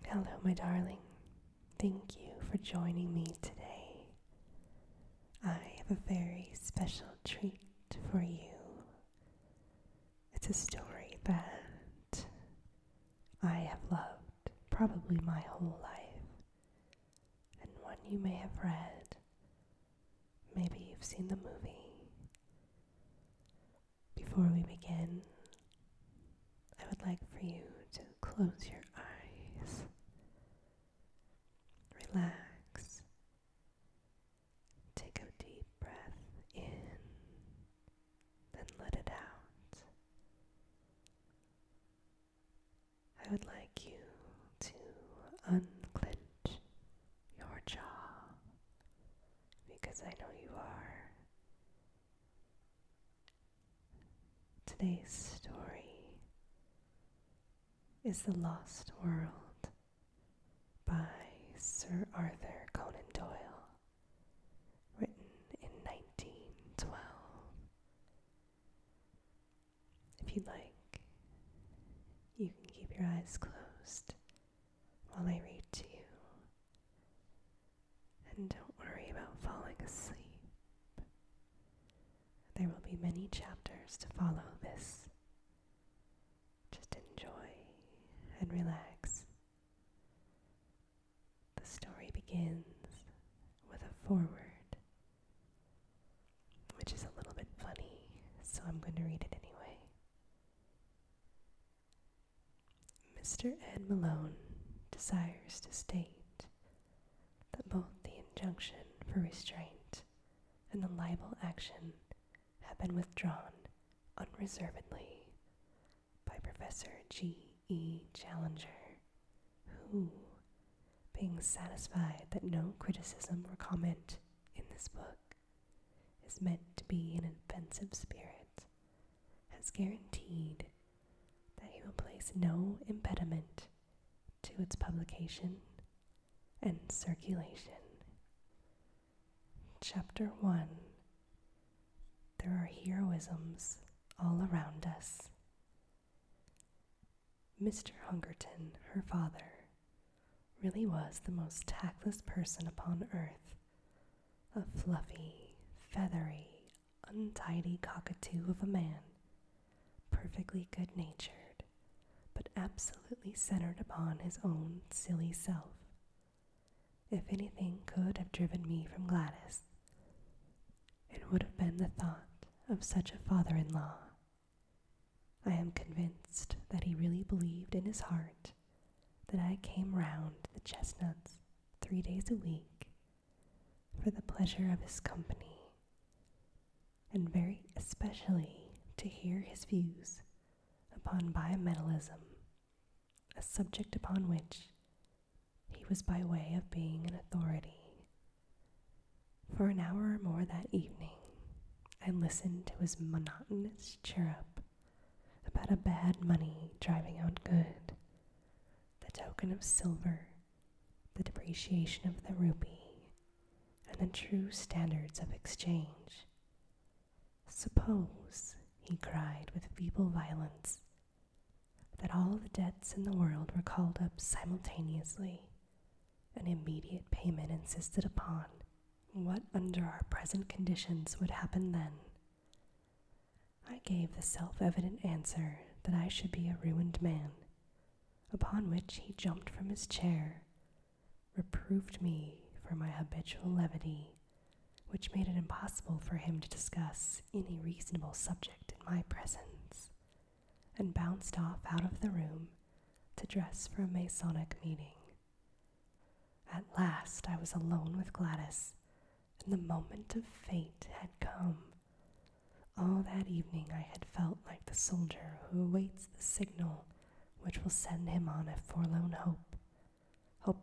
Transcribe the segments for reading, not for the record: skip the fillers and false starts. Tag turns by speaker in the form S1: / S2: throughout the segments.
S1: Hello, my darling. Thank you for joining me today. I have a very special treat for you. It's a story that I have loved probably my whole life, and one you may have read. Maybe you've seen the movie. Before we begin, I would like for you to close your eyes. Relax. Take a deep breath in, then let it out. I would like you to unclench your jaw, because I know you are. Today's story is The Lost World by Sir Arthur Conan Doyle, written in 1912. If you'd like, you can keep your eyes closed while I read to you. And don't worry about falling asleep. There will be many chapters to follow this. Just enjoy and relax. The story begins with a foreword, which is a little bit funny, so I'm going to read it anyway. Mr. Ed Malone desires to state that both the injunction for restraint and the libel action have been withdrawn unreservedly by Professor G.E. Challenger, who, being satisfied that no criticism or comment in this book is meant to be in an offensive spirit, has guaranteed that he will place no impediment to its publication and circulation. Chapter 1. There are heroisms all around us. Mr. Hungerton, her father, really was the most tactless person upon earth, a fluffy, feathery, untidy cockatoo of a man, perfectly good-natured, but absolutely centered upon his own silly self. If anything could have driven me from Gladys, it would have been the thought of such a father-in-law. I am convinced that he really believed in his heart that I came round the Chestnuts 3 days a week for the pleasure of his company, and very especially to hear his views upon bimetallism, a subject upon which he was by way of being an authority. For an hour or more that evening, I listened to his monotonous chirrup about a bad money driving out good, the token of silver, the depreciation of the rupee, and the true standards of exchange. Suppose, he cried with feeble violence, that all the debts in the world were called up simultaneously, and immediate payment insisted upon. What under our present conditions would happen then? I gave the self-evident answer that I should be a ruined man, upon which he jumped from his chair, reproved me for my habitual levity, which made it impossible for him to discuss any reasonable subject in my presence, and bounced off out of the room to dress for a Masonic meeting. At last I was alone with Gladys, and the moment of fate had come. All that evening I had felt like the soldier who awaits the signal which will send him on a forlorn hope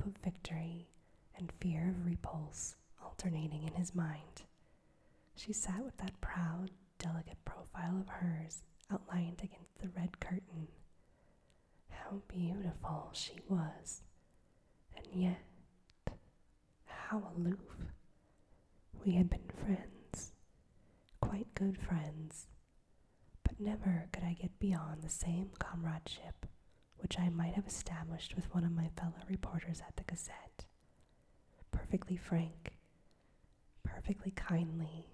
S1: of victory and fear of repulse alternating in his mind. She sat with that proud, delicate profile of hers outlined against the red curtain. How beautiful she was, and yet how aloof. We had been friends, quite good friends, but never could I get beyond the same comradeship which I might have established with one of my fellow reporters at the Gazette. Perfectly frank, perfectly kindly,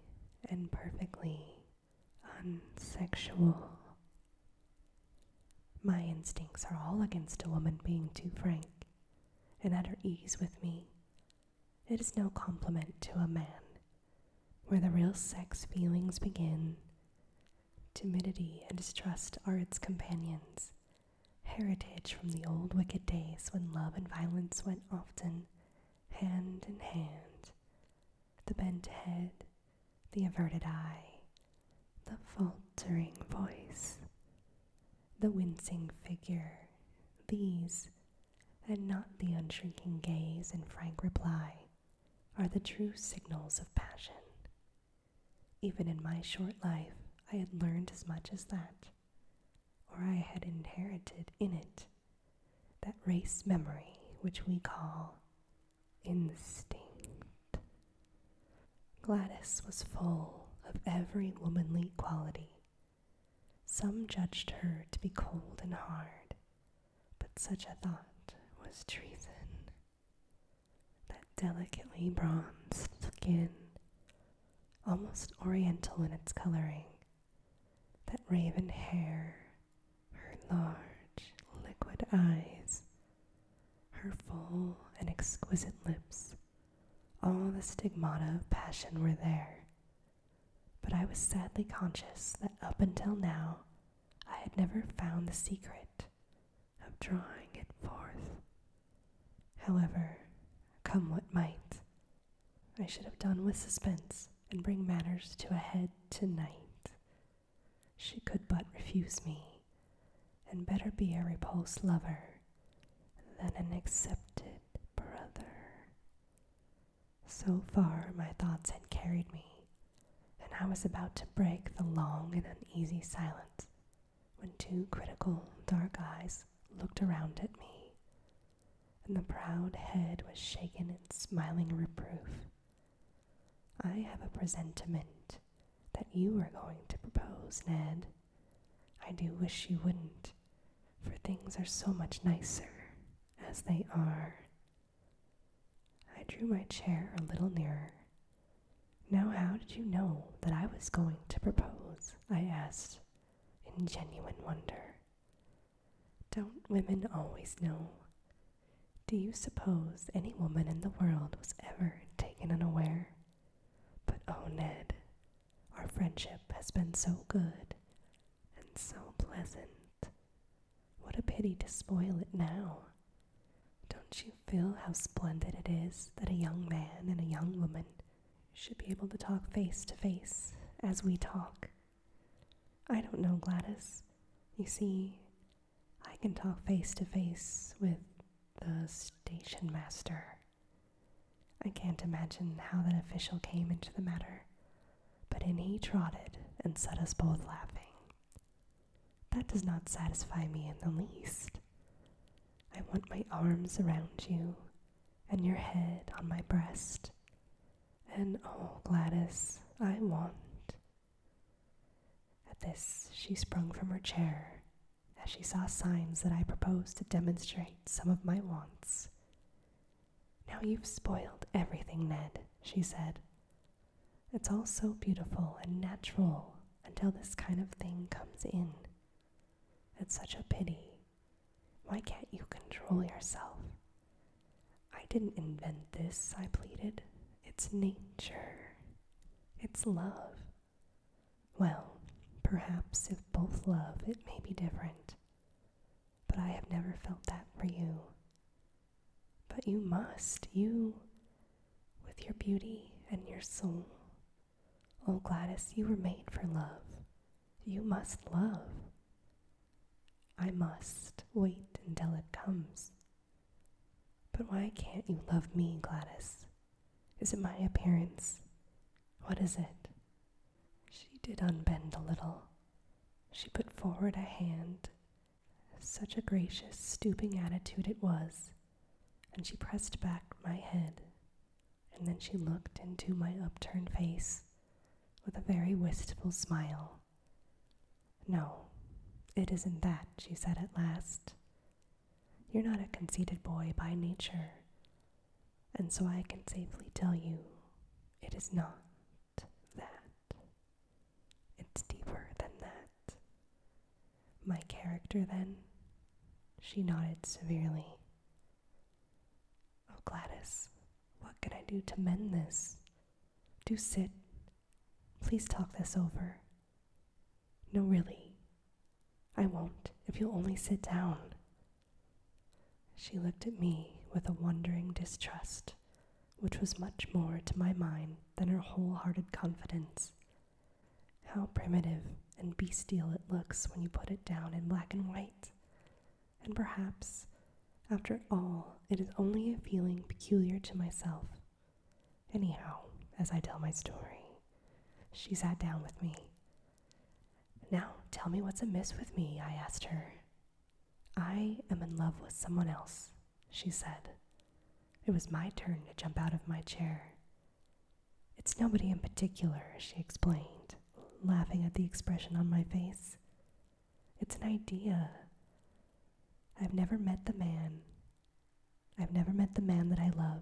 S1: and perfectly unsexual. My instincts are all against a woman being too frank and at her ease with me. It is no compliment to a man. Where the real sex feelings begin, timidity and distrust are its companions, heritage from the old wicked days when love and violence went often hand in hand. The bent head, the averted eye, the faltering voice, the wincing figure, these, and not the unshrinking gaze and frank reply, are the true signals of passion. Even in my short life, I had learned as much as that, or I had inherited in it that race memory which we call instinct. Gladys was full of every womanly quality. Some judged her to be cold and hard, but such a thought was treason. That delicately bronzed skin, almost oriental in its coloring, that raven hair, her large, liquid eyes, her full and exquisite lips, all the stigmata of passion were there. But I was sadly conscious that up until now I had never found the secret of drawing it forth. However, come what might, I should have done with suspense and bring matters to a head tonight. She could but refuse me, and better be a repulsed lover than an accepted brother. So far my thoughts had carried me, and I was about to break the long and uneasy silence when two critical dark eyes looked around at me, and the proud head was shaken in smiling reproof. I have a presentiment that you are going to propose, Ned. I do wish you wouldn't, for things are so much nicer as they are. I drew my chair a little nearer. Now, how did you know that I was going to propose? I asked, in genuine wonder. Don't women always know? Do you suppose any woman in the world was ever taken unaware? But oh, Ned, our friendship has been so good and so pleasant. What a pity to spoil it now. Don't you feel how splendid it is that a young man and a young woman should be able to talk face to face as we talk? I don't know, Gladys. You see, I can talk face to face with the station master. I can't imagine how that official came into the matter, but in he trotted and set us both laughing. That does not satisfy me in the least. I want my arms around you and your head on my breast. And oh, Gladys, I want. At this, she sprung from her chair as she saw signs that I proposed to demonstrate some of my wants. Now you've spoiled everything, Ned, she said. It's all so beautiful and natural until this kind of thing comes in. It's such a pity. Why can't you control yourself? I didn't invent this, I pleaded. It's nature. It's love. Well, perhaps if both love, it may be different. But I have never felt that for you. But you must, you, with your beauty and your soul. Oh, Gladys, you were made for love. You must love. I must wait until it comes. But why can't you love me, Gladys? Is it my appearance? What is it? She did unbend a little. She put forward a hand. Such a gracious, stooping attitude it was, and she pressed back my head, and then she looked into my upturned face with a very wistful smile. No, it isn't that, she said at last. You're not a conceited boy by nature, and so I can safely tell you it is not that. It's deeper than that. My character, then? She nodded severely. Oh, Gladys, what can I do to mend this? Do sit. Please talk this over. No, really. I won't, if you'll only sit down. She looked at me with a wondering distrust, which was much more to my mind than her wholehearted confidence. How primitive and bestial it looks when you put it down in black and white. And perhaps, after all, it is only a feeling peculiar to myself. Anyhow, as I tell my story, she sat down with me. Now, tell me what's amiss with me, I asked her. I am in love with someone else, she said. It was my turn to jump out of my chair. It's nobody in particular, she explained, laughing at the expression on my face. It's an idea. I've never met the man that I love,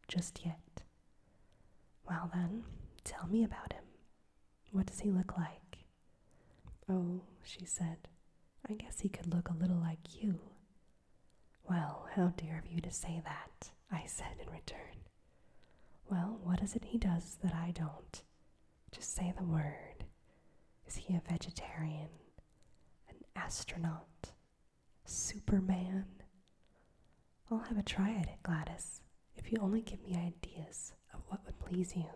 S1: just yet. Well then, tell me about him. What does he look like? Oh, she said, I guess he could look a little like you. Well, how dear of you to say that, I said in return. Well, what is it he does that I don't? Just say the word. Is he a vegetarian? An astronaut? Superman? I'll have a try at it, Gladys, if you only give me ideas of what would please you.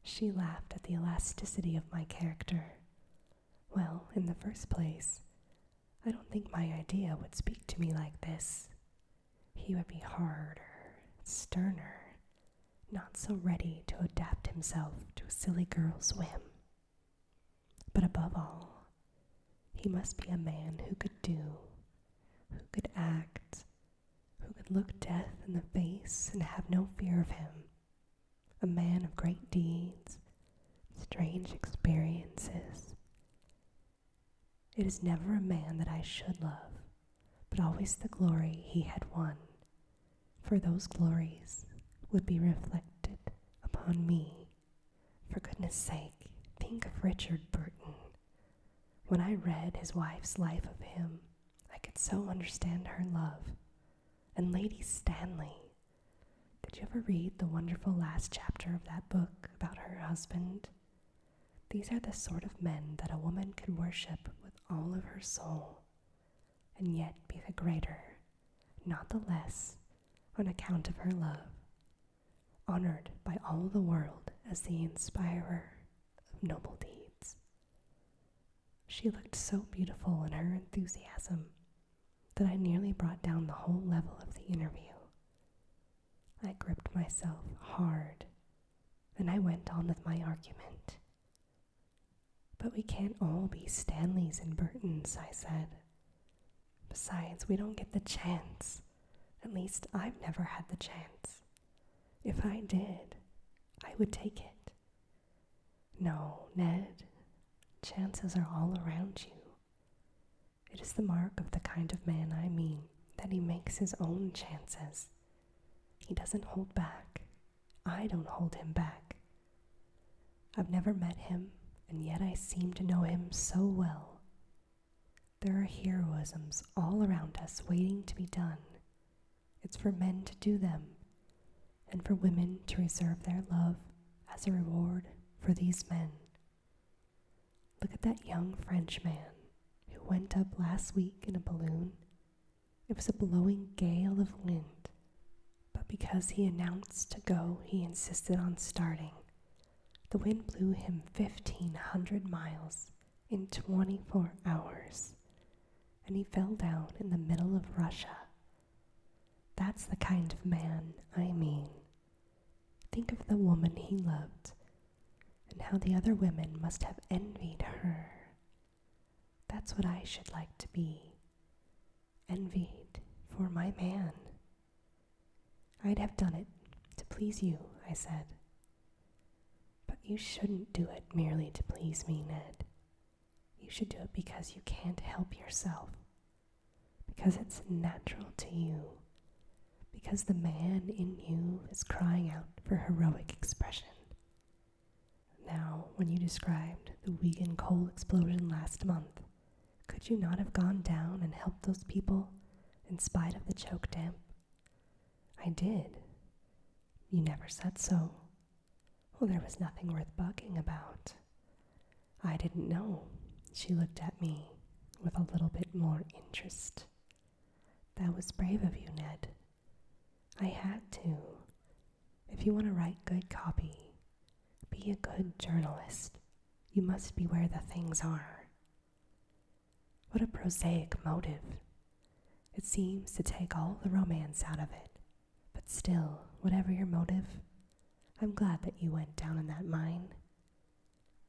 S1: She laughed at the elasticity of my character. Well, in the first place, I don't think my idea would speak to me like this. He would be harder, sterner, not so ready to adapt himself to a silly girl's whim. But above all, he must be a man who could do, who could act, who could look death in the face and have no fear of him. A man of great deeds, strange experiences. It is never a man that I should love, but always the glory he had won, for those glories would be reflected upon me. For goodness sake, think of Richard Burton. When I read his wife's life of him, I could so understand her love. And Lady Stanley. Did you ever read the wonderful last chapter of that book about her husband? These are the sort of men that a woman could worship with all of her soul, and yet be the greater, not the less, on account of her love, honored by all the world as the inspirer of noble deeds. She looked so beautiful in her enthusiasm that I nearly brought down the whole level of the interview. I gripped myself hard, and I went on with my argument. But we can't all be Stanleys and Burtons, I said. Besides, we don't get the chance. At least I've never had the chance. If I did, I would take it. No, Ned, chances are all around you. It is the mark of the kind of man I mean that he makes his own chances. He doesn't hold back. I don't hold him back. I've never met him, and yet I seem to know him so well. There are heroisms all around us waiting to be done. It's for men to do them, and for women to reserve their love as a reward for these men. Look at that young Frenchman who went up last week in a balloon. It was a blowing gale of wind, but because he announced to go, he insisted on starting. The wind blew him 1,500 miles in 24 hours, and he fell down in the middle of Russia. That's the kind of man I mean. Think of the woman he loved, and how the other women must have envied her. That's what I should like to be, envied for my man. I'd have done it to please you, I said. But you shouldn't do it merely to please me, Ned. You should do it because you can't help yourself. because it's natural to you, because the man in you is crying out for heroic expression. Now, when you described the Wigan coal explosion last month, could you not have gone down and helped those people in spite of the choke damp? I did. You never said so. Well, there was nothing worth bugging about. I didn't know. She looked at me with a little bit more interest. That was brave of you, Ned. I had to. If you want to write good copy, be a good journalist. You must be where the things are. What a prosaic motive. It seems to take all the romance out of it. But still, whatever your motive, I'm glad that you went down in that mine.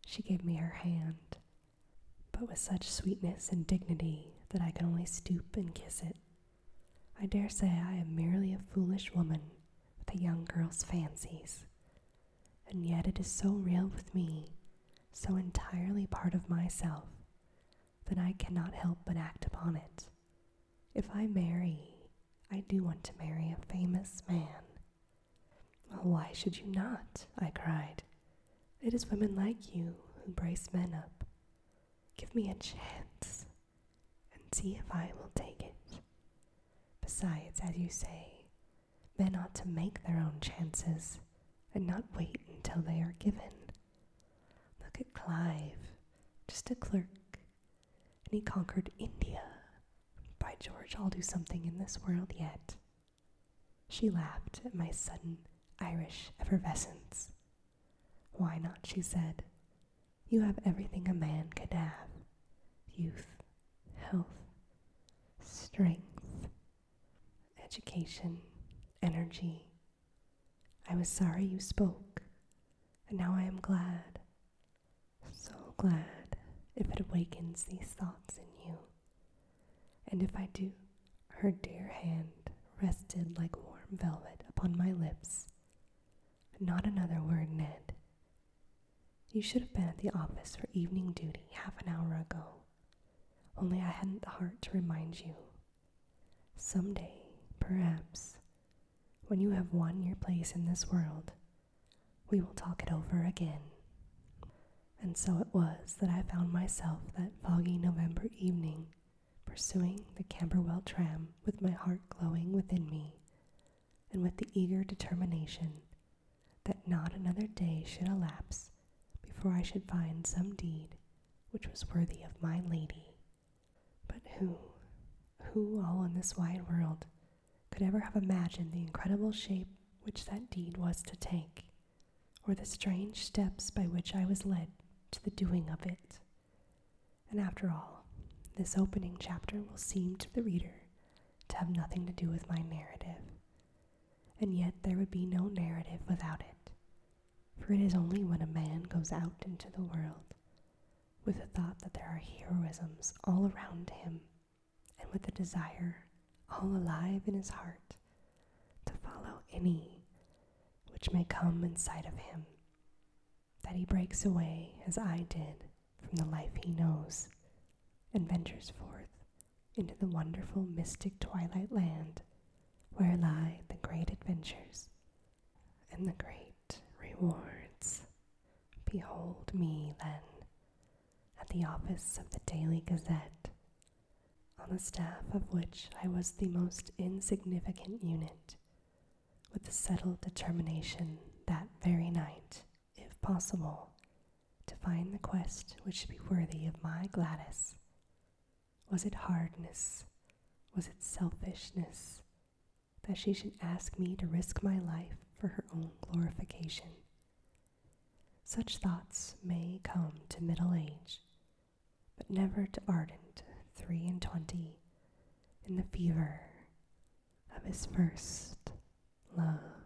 S1: She gave me her hand, but with such sweetness and dignity that I could only stoop and kiss it. I dare say I am merely a foolish woman with a young girl's fancies, and yet it is so real with me, so entirely part of myself, that I cannot help but act upon it. If I marry, I do want to marry a famous man. Well, why should you not? I cried. It is women like you who brace men up. Give me a chance, and see if I will take it. Besides, as you say, men ought to make their own chances, and not wait until they are given. Look at Clive, just a clerk, and he conquered India. By George, I'll do something in this world yet. She laughed at my sudden Irish effervescence. Why not, she said. You have everything a man could have. Youth, health, strength, education, energy. I was sorry you spoke, and now I am glad, so glad, if it awakens these thoughts in you. And if I do, her dear hand rested like warm velvet upon my lips. Not another word, Ned. You should have been at the office for evening duty half an hour ago, only I hadn't the heart to remind you. Someday, perhaps, when you have won your place in this world, we will talk it over again. And so it was that I found myself that foggy November evening pursuing the Camberwell tram with my heart glowing within me, and with the eager determination that not another day should elapse before I should find some deed which was worthy of my lady. But who all in this wide world could ever have imagined the incredible shape which that deed was to take, or the strange steps by which I was led to the doing of it? And after all, this opening chapter will seem to the reader to have nothing to do with my narrative, and yet there would be no narrative without it, for it is only when a man goes out into the world with the thought that there are heroisms all around him, and with the desire all alive in his heart to follow any which may come in sight of him, that he breaks away, as I did, from the life he knows, and ventures forth into the wonderful mystic twilight land where lie the great adventures and the great rewards. Behold me, then, at the office of the Daily Gazette, on the staff of which I was the most insignificant unit, with the settled determination that very night, if possible, to find the quest which should be worthy of my Gladys. Was it hardness, was it selfishness, that she should ask me to risk my life for her own glorification? Such thoughts may come to middle age, but never to ardent 23 in the fever of his first love.